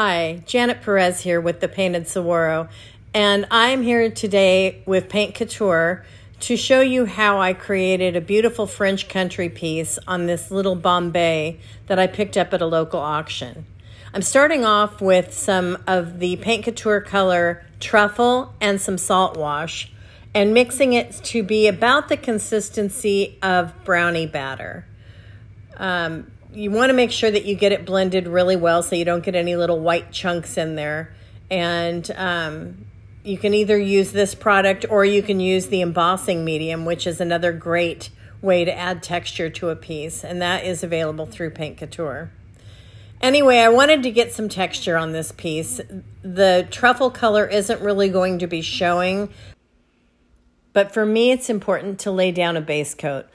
Hi, Janet Perez here with the Painted Saguaro, and I'm here today with Paint Couture to show you how I created a beautiful French country piece on this little Bombay that I picked up at a local auction. I'm starting off with some of the Paint Couture color Truffle and some salt wash and mixing it to be about the consistency of brownie batter. You want to make sure that you get it blended really well so you don't get any little white chunks in there. And you can either use this product or you can use the embossing medium, which is another great way to add texture to a piece. And that is available through Paint Couture. Anyway, I wanted to get some texture on this piece. The truffle color isn't really going to be showing, but for me, it's important to lay down a base coat.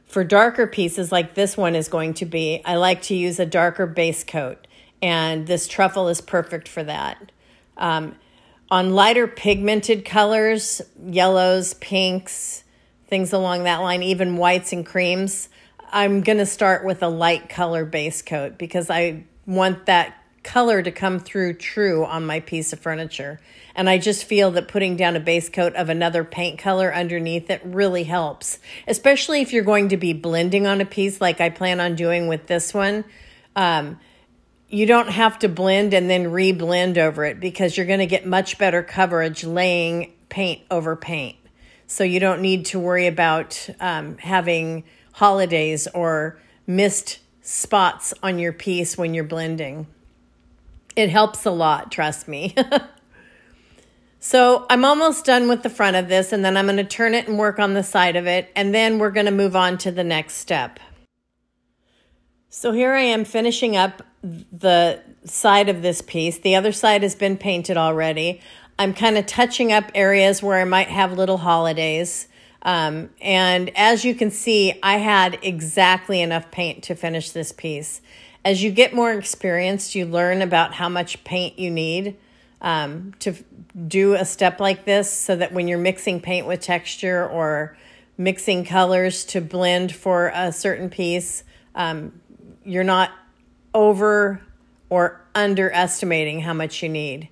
For darker pieces like this one is going to be, I like to use a darker base coat, and this truffle is perfect for that. On lighter pigmented colors, yellows, pinks, things along that line, even whites and creams, I'm going to start with a light color base coat because I want that color to come through true on my piece of furniture. And I just feel that putting down a base coat of another paint color underneath it really helps, especially if you're going to be blending on a piece like I plan on doing with this one. You don't have to blend and then re-blend over it because you're going to get much better coverage laying paint over paint. So you don't need to worry about having holidays or missed spots on your piece when you're blending. It helps a lot, trust me. So I'm almost done with the front of this, and then I'm going to turn it and work on the side of it, and then we're going to move on to the next step. So here I am finishing up the side of this piece. The other side has been painted already. I'm kind of touching up areas where I might have little holidays. And as you can see, I had exactly enough paint to finish this piece. As you get more experienced, you learn about how much paint you need to do a step like this so that when you're mixing paint with texture or mixing colors to blend for a certain piece, you're not over or underestimating how much you need.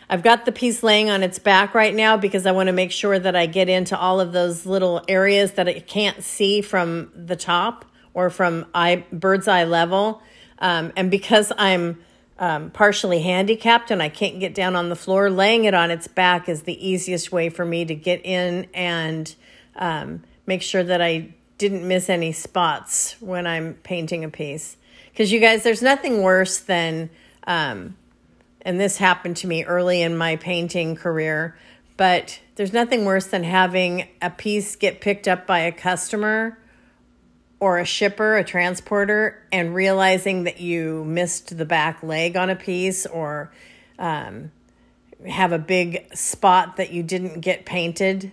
I've got the piece laying on its back right now because I want to make sure that I get into all of those little areas that I can't see from the top or from bird's eye level. And because I'm partially handicapped and I can't get down on the floor, laying it on its back is the easiest way for me to get in and make sure that I didn't miss any spots when I'm painting a piece. Because you guys, there's nothing worse than, and this happened to me early in my painting career, but there's nothing worse than having a piece get picked up by a customer or a shipper, a transporter, and realizing that you missed the back leg on a piece or have a big spot that you didn't get painted.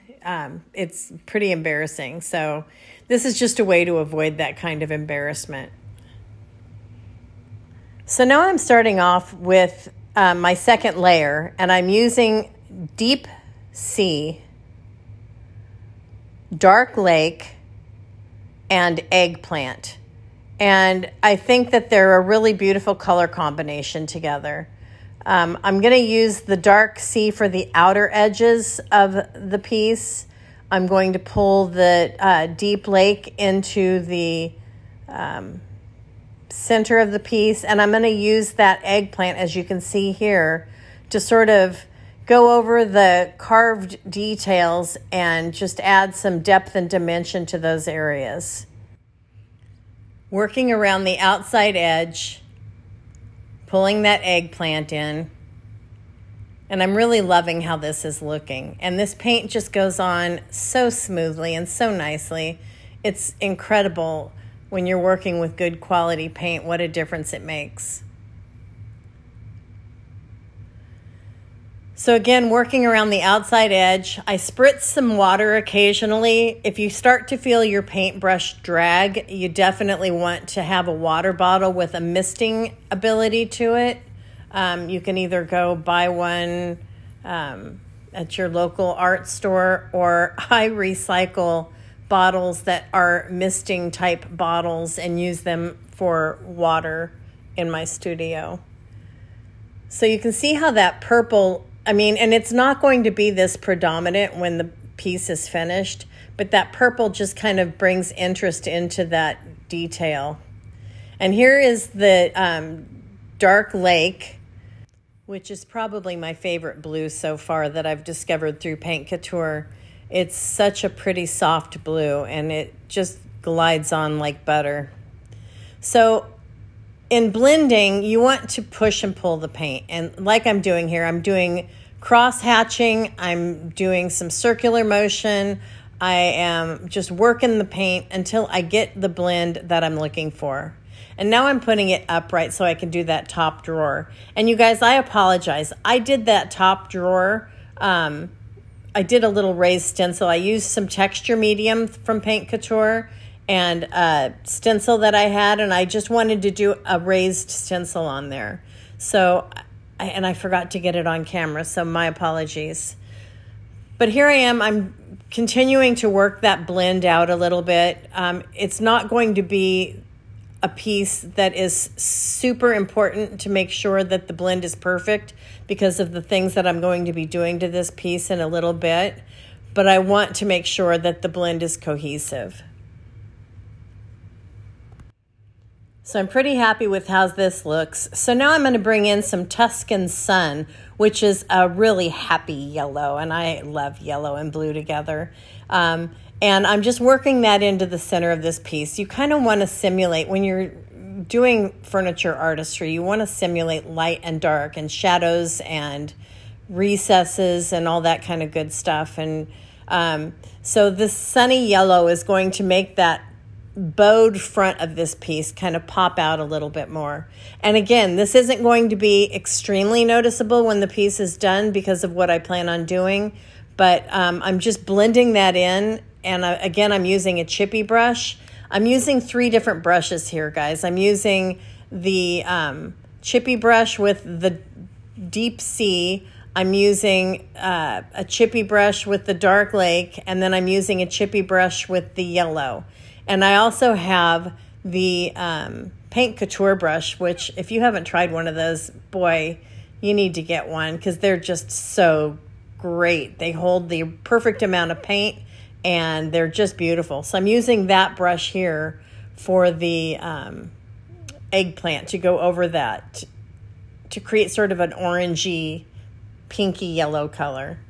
It's pretty embarrassing. So this is just a way to avoid that kind of embarrassment. So now I'm starting off with my second layer, and I'm using Deep Sea, Dark Lake, and Eggplant. And I think that they're a really beautiful color combination together. I'm going to use the Dark Sea for the outer edges of the piece. I'm going to pull the Deep Lake into the center of the piece, and I'm going to use that Eggplant, as you can see here, to sort of go over the carved details and just add some depth and dimension to those areas. Working around the outside edge, pulling that Eggplant in, and I'm really loving how this is looking. And this paint just goes on so smoothly and so nicely. It's incredible when you're working with good quality paint, what a difference it makes. So again, working around the outside edge, I spritz some water occasionally. If you start to feel your paintbrush drag, you definitely want to have a water bottle with a misting ability to it. You can either go buy one at your local art store, or I recycle bottles that are misting type bottles and use them for water in my studio. So you can see how that purple, and it's not going to be this predominant when the piece is finished, but that purple just kind of brings interest into that detail. And here is the dark lake, which is probably my favorite blue so far that I've discovered through Paint Couture. It's such a pretty soft blue, and it just glides on like butter. So in blending, you want to push and pull the paint. And like I'm doing here, I'm doing cross hatching, I'm doing some circular motion. I am just working the paint until I get the blend that I'm looking for. And now I'm putting it upright so I can do that top drawer. And you guys, I apologize. I did that top drawer. I did a little raised stencil. I used some texture medium from Paint Couture and a stencil that I had, and I just wanted to do a raised stencil on there. So, I forgot to get it on camera, so my apologies. But here I am. I'm continuing to work that blend out a little bit. It's not going to be a piece that is super important to make sure that the blend is perfect because of the things that I'm going to be doing to this piece in a little bit, but I want to make sure that the blend is cohesive. So I'm pretty happy with how this looks. So now I'm going to bring in some Tuscan Sun, which is a really happy yellow, and I love yellow and blue together. And I'm just working that into the center of this piece. You kind of want to simulate, when you're doing furniture artistry, you want to simulate light and dark and shadows and recesses and all that kind of good stuff. And so this sunny yellow is going to make that bowed front of this piece kind of pop out a little bit more. And again, this isn't going to be extremely noticeable when the piece is done because of what I plan on doing, but I'm just blending that in. And again, I'm using a chippy brush. I'm using 3 different brushes here, guys. I'm using the chippy brush with the deep sea. I'm using a chippy brush with the dark lake, and then I'm using a chippy brush with the yellow. And I also have the Paint Couture brush, which if you haven't tried one of those, boy, you need to get one because they're just so great. They hold the perfect amount of paint and they're just beautiful. So I'm using that brush here for the eggplant to go over that to create sort of an orangey, pinky yellow color.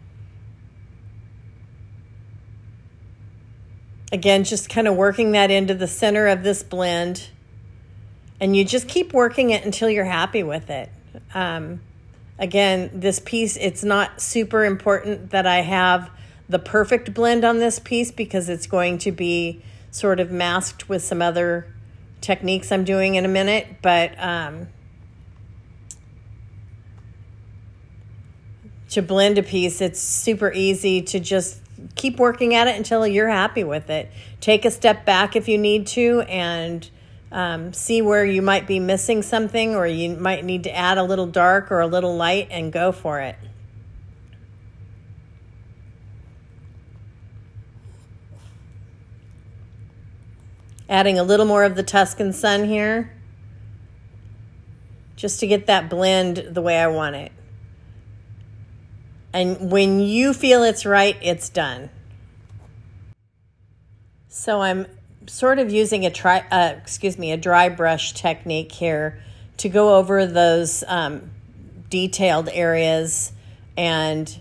Again, just kind of working that into the center of this blend. And you just keep working it until you're happy with it. Again, this piece, it's not super important that I have the perfect blend on this piece because it's going to be sort of masked with some other techniques I'm doing in a minute. But to blend a piece, it's super easy to just keep working at it until you're happy with it. Take a step back if you need to and see where you might be missing something, or you might need to add a little dark or a little light, and go for it. Adding a little more of the Tuscan Sun here just to get that blend the way I want it. And when you feel it's right, it's done. So I'm sort of using a dry brush technique here to go over those detailed areas and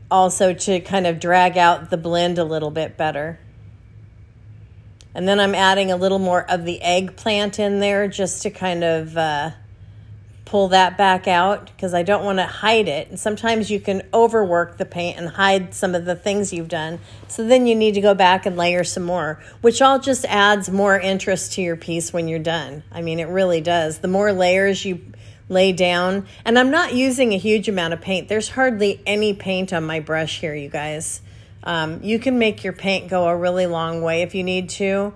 also to kind of drag out the blend a little bit better. And then I'm adding a little more of the eggplant in there just to kind of pull that back out because I don't want to hide it. And sometimes you can overwork the paint and hide some of the things you've done. So then you need to go back and layer some more, which all just adds more interest to your piece when you're done. I mean, it really does. The more layers you lay down, and I'm not using a huge amount of paint. There's hardly any paint on my brush here, you guys. You can make your paint go a really long way if you need to,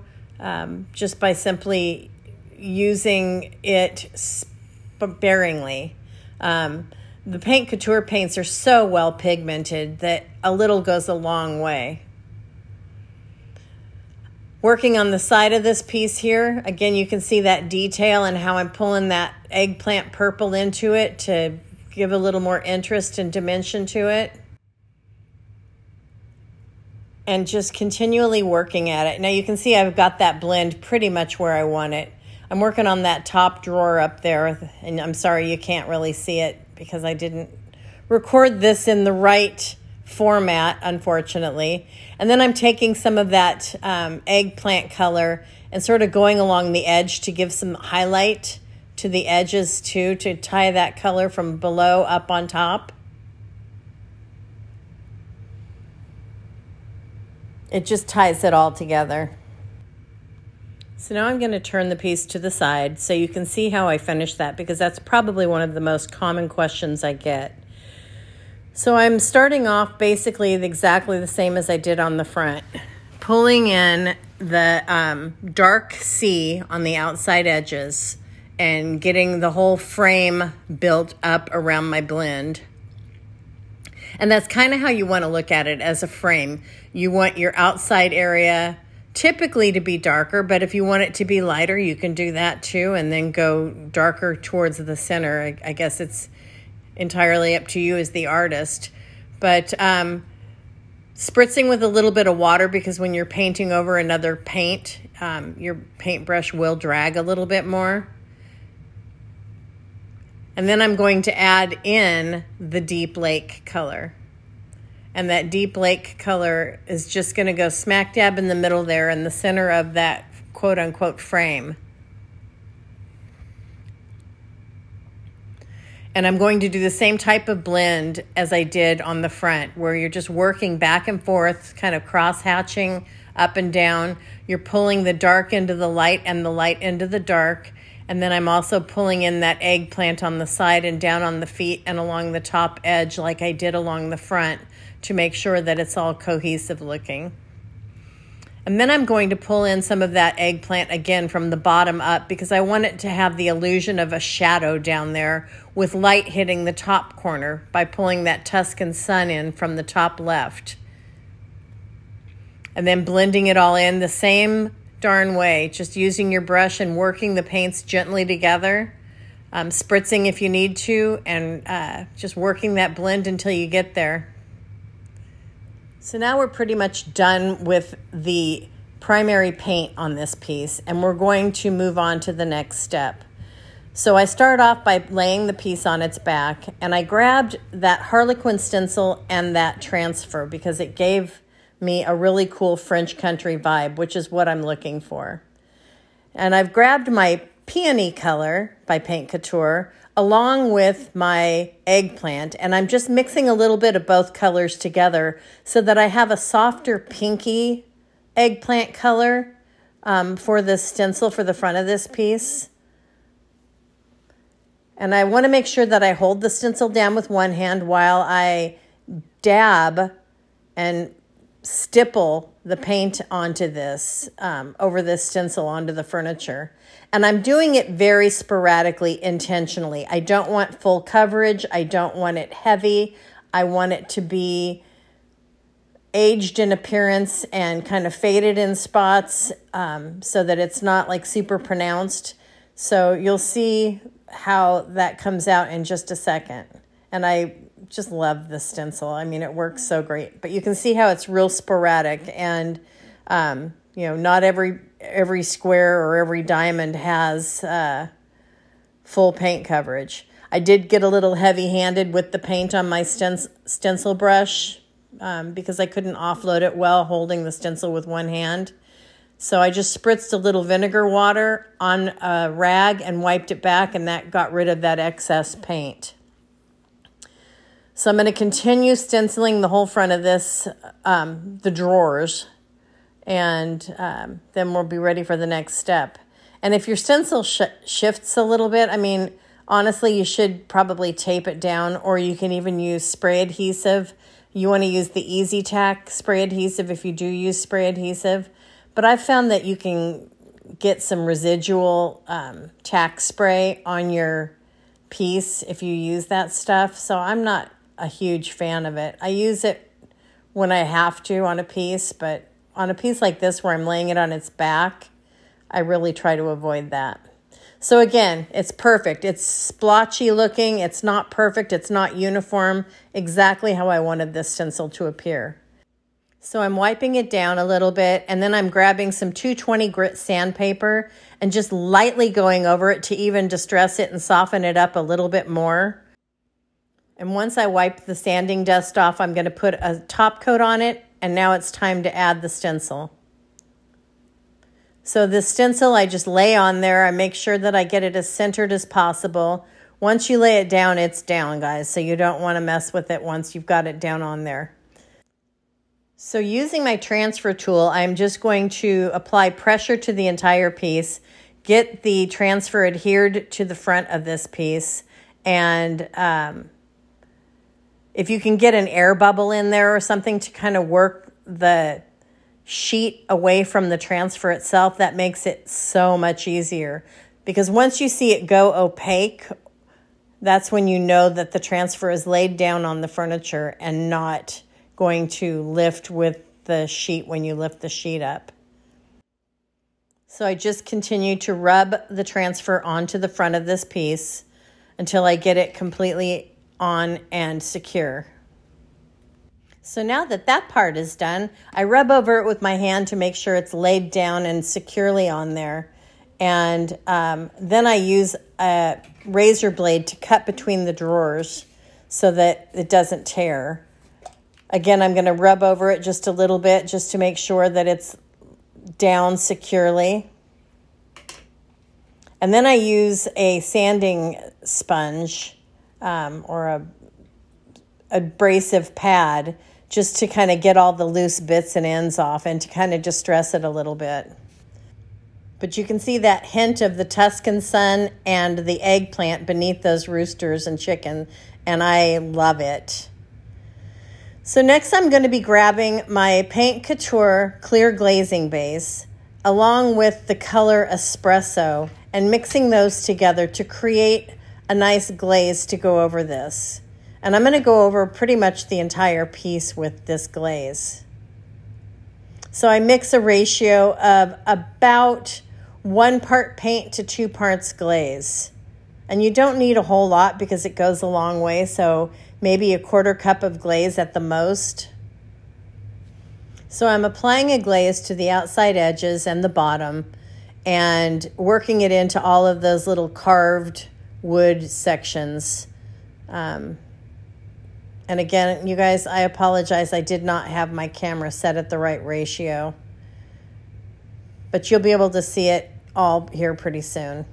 just by simply using it sparingly. The Paint Couture paints are so well pigmented that a little goes a long way. Working on the side of this piece here, again, you can see that detail and how I'm pulling that eggplant purple into it to give a little more interest and dimension to it. And just continually working at it. Now you can see I've got that blend pretty much where I want it. I'm working on that top drawer up there, and I'm sorry you can't really see it because I didn't record this in the right format, unfortunately. And then I'm taking some of that eggplant color and sort of going along the edge to give some highlight to the edges too, to tie that color from below up on top. It just ties it all together. So now I'm going to turn the piece to the side so you can see how I finished that, because that's probably one of the most common questions I get. So I'm starting off basically exactly the same as I did on the front, pulling in the dark sea on the outside edges and getting the whole frame built up around my blend. And that's kind of how you want to look at it as a frame. You want your outside area typically to be darker, but if you want it to be lighter, you can do that too, and then go darker towards the center. I guess it's entirely up to you as the artist. But spritzing with a little bit of water, because when you're painting over another paint, your paintbrush will drag a little bit more. And then I'm going to add in the deep lake color. And that deep lake color is just going to go smack dab in the middle there in the center of that quote-unquote frame. And I'm going to do the same type of blend as I did on the front, where you're just working back and forth, kind of cross-hatching up and down. You're pulling the dark into the light and the light into the dark. And then I'm also pulling in that eggplant on the side and down on the feet and along the top edge like I did along the front to make sure that it's all cohesive looking. And then I'm going to pull in some of that eggplant again from the bottom up, because I want it to have the illusion of a shadow down there with light hitting the top corner by pulling that Tuscan sun in from the top left. And then blending it all in the same darn way, just using your brush and working the paints gently together, spritzing if you need to, and just working that blend until you get there. So now we're pretty much done with the primary paint on this piece, and we're going to move on to the next step. So I start off by laying the piece on its back, and I grabbed that Harlequin stencil and that transfer because it gave me a really cool French country vibe, which is what I'm looking for. And I've grabbed my Peony color by Paint Couture along with my Eggplant, and I'm just mixing a little bit of both colors together so that I have a softer pinky eggplant color for this stencil for the front of this piece. And I want to make sure that I hold the stencil down with one hand while I dab and stipple the paint onto this, over this stencil onto the furniture. And I'm doing it very sporadically, intentionally. I don't want full coverage. I don't want it heavy. I want it to be aged in appearance and kind of faded in spots, so that it's not like super pronounced. So you'll see how that comes out in just a second. And I just love this stencil. I mean, it works so great. But you can see how it's real sporadic, and you know, not every square or every diamond has full paint coverage. I did get a little heavy-handed with the paint on my stencil brush because I couldn't offload it well holding the stencil with one hand. So I just spritzed a little vinegar water on a rag and wiped it back, and that got rid of that excess paint. So I'm going to continue stenciling the whole front of this, the drawers, and then we'll be ready for the next step. And if your stencil shifts a little bit, I mean, honestly, you should probably tape it down, or you can even use spray adhesive. You want to use the Easy Tack spray adhesive if you do use spray adhesive. But I've found that you can get some residual tack spray on your piece if you use that stuff. So I'm not a huge fan of it. I use it when I have to on a piece, but on a piece like this where I'm laying it on its back, I really try to avoid that. So again, it's perfect. It's splotchy looking. It's not perfect. It's not uniform. Exactly how I wanted this stencil to appear. So I'm wiping it down a little bit, and then I'm grabbing some 220 grit sandpaper and just lightly going over it to even distress it and soften it up a little bit more. And once I wipe the sanding dust off, I'm going to put a top coat on it, and now it's time to add the stencil. So this stencil I just lay on there. I make sure that I get it as centered as possible. Once you lay it down, it's down, guys. So you don't want to mess with it once you've got it down on there. So using my transfer tool, I'm just going to apply pressure to the entire piece, get the transfer adhered to the front of this piece, and if you can get an air bubble in there or something to kind of work the sheet away from the transfer itself, that makes it so much easier. Because once you see it go opaque, that's when you know that the transfer is laid down on the furniture and not going to lift with the sheet when you lift the sheet up. So I just continue to rub the transfer onto the front of this piece until I get it completely on and secure. So now that that part is done, I rub over it with my hand to make sure it's laid down and securely on there. And then I use a razor blade to cut between the drawers so that it doesn't tear. Again, I'm going to rub over it just a little bit just to make sure that it's down securely. And then I use a sanding sponge or a abrasive pad just to kind of get all the loose bits and ends off and to kind of distress it a little bit. But you can see that hint of the Tuscan sun and the eggplant beneath those roosters and chicken, and I love it. So next I'm going to be grabbing my Paint Couture Clear Glazing Base along with the color Espresso and mixing those together to create a nice glaze to go over this. And I'm going to go over pretty much the entire piece with this glaze. So I mix a ratio of about 1 part paint to 2 parts glaze. And you don't need a whole lot because it goes a long way, so maybe 1/4 cup of glaze at the most. So I'm applying a glaze to the outside edges and the bottom and working it into all of those little carved wood sections. And again, you guys, I apologize. I did not have my camera set at the right ratio. But you'll be able to see it all here pretty soon.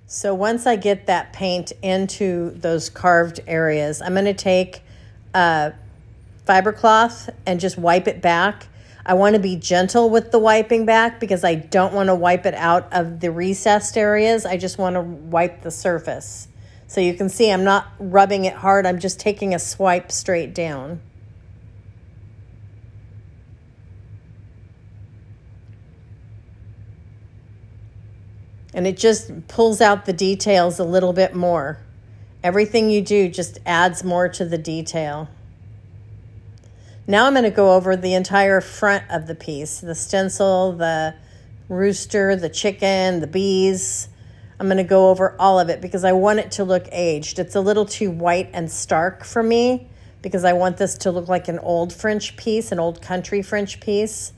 So once I get that paint into those carved areas, I'm going to take a fiber cloth and just wipe it back. I want to be gentle with the wiping back because I don't want to wipe it out of the recessed areas. I just want to wipe the surface. So you can see I'm not rubbing it hard. I'm just taking a swipe straight down. And it just pulls out the details a little bit more. Everything you do just adds more to the detail. Now I'm going to go over the entire front of the piece. The stencil, the rooster, the chicken, the bees. I'm going to go over all of it because I want it to look aged. It's a little too white and stark for me because I want this to look like an old French piece, an old country French piece.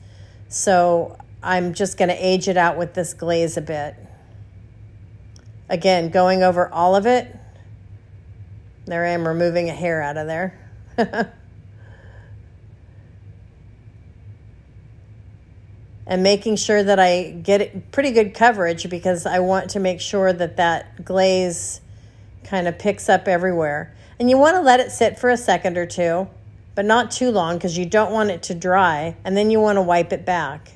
So I'm just going to age it out with this glaze a bit. Again, going over all of it. There I am removing a hair out of there. And making sure that I get it pretty good coverage because I want to make sure that that glaze kind of picks up everywhere. And you want to let it sit for a second or two, but not too long because you don't want it to dry. And then you want to wipe it back.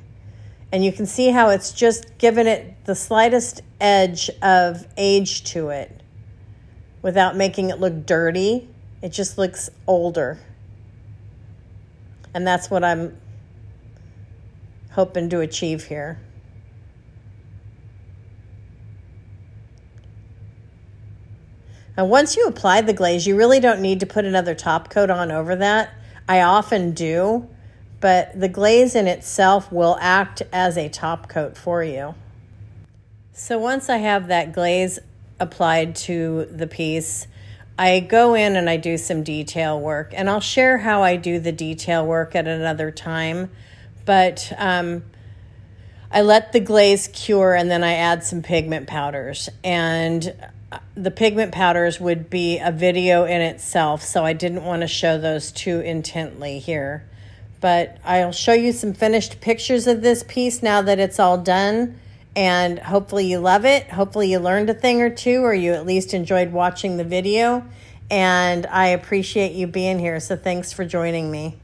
And you can see how it's just given it the slightest edge of age to it without making it look dirty. It just looks older. And that's what I'm hoping to achieve here. Now, once you apply the glaze, you really don't need to put another top coat on over that. I often do, but the glaze in itself will act as a top coat for you. So once I have that glaze applied to the piece, I go in and I do some detail work, and I'll share how I do the detail work at another time, but I let the glaze cure and then I add some pigment powders, and the pigment powders would be a video in itself, so I didn't want to show those too intently here. But I'll show you some finished pictures of this piece now that it's all done, and hopefully you love it. Hopefully you learned a thing or two, or you at least enjoyed watching the video, and I appreciate you being here, so thanks for joining me.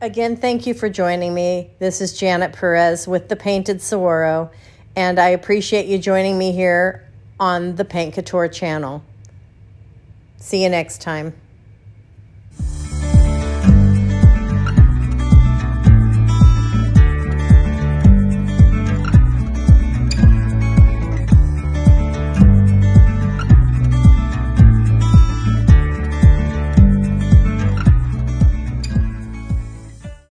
Again, thank you for joining me. This is Janet Perez with the Painted Saguaro, and I appreciate you joining me here on the Paint Couture channel. See you next time.